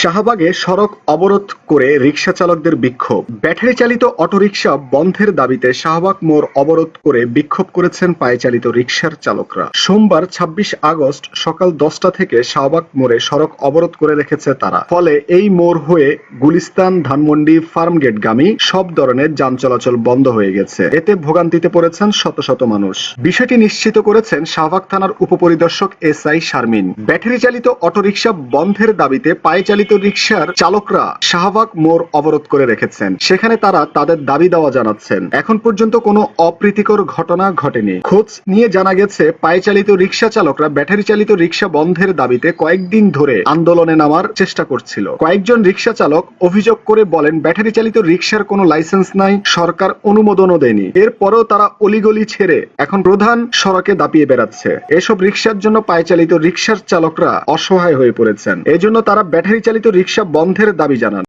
শাহবাগে সড়ক অবরোধ করে রিকশা চালকদের বিক্ষোভ। ব্যাটারি চালিত অটোরিকশা বন্ধের দাবিতে শাহবাগ মোড় অবরোধ করে বিক্ষোভ করেছেন পায়ে চালিত রিকশার চালকরা। সোমবার ২৬ আগস্ট সকাল ১০টা থেকে শাহবাগ মোড়ে সড়ক অবরোধ করে রেখেছে তারা। ফলে এই মোড় হয়ে গুলিস্তান, ধানমন্ডি, ফার্মগেটগামী সব ধরনের যান চলাচল বন্ধ হয়ে গেছে। এতে ভোগান্তিতে পড়েছেন শত শত মানুষ। বিষয়টি নিশ্চিত করেছেন শাহবাগ থানার উপপরিদর্শক SI শারমিন। ব্যাটারি চালিত অটোরিকশা বন্ধের দাবিতে পায়ে চালিত রিকশার চালকরা শাহবাগ মোড় অবরোধ করে রেখেছেন। সেখানে তারা তাদের দাবি দেওয়া জানাচ্ছেন। এখন পর্যন্ত কোনো অপ্রীতিকর ঘটনা ঘটেনি। খোঁজ নিয়ে জানা গেছে পায়ে চালিত রিকশা চালকরা ব্যাটারি চালিত রিকশা বন্ধের দাবিতে কয়েকদিন ধরে আন্দোলনে নামার চেষ্টা করছিল। কয়েকজন রিকশা চালক অভিযোগ করে বলেন ব্যাটারি চালিত রিকশার কোনো লাইসেন্স নাই, সরকার অনুমোদনও দেয়নি। এরপরও তারা অলিগলি ছেড়ে এখন প্রধান সড়কে দাপিয়ে বেড়াচ্ছে। এসব রিকশার জন্য পায়ে চালিত রিকশার চালকরা অসহায় হয়ে পড়েছেন। এজন্য তারা ব্যাটারি চালিত রিকশা বন্ধের দাবি জানান।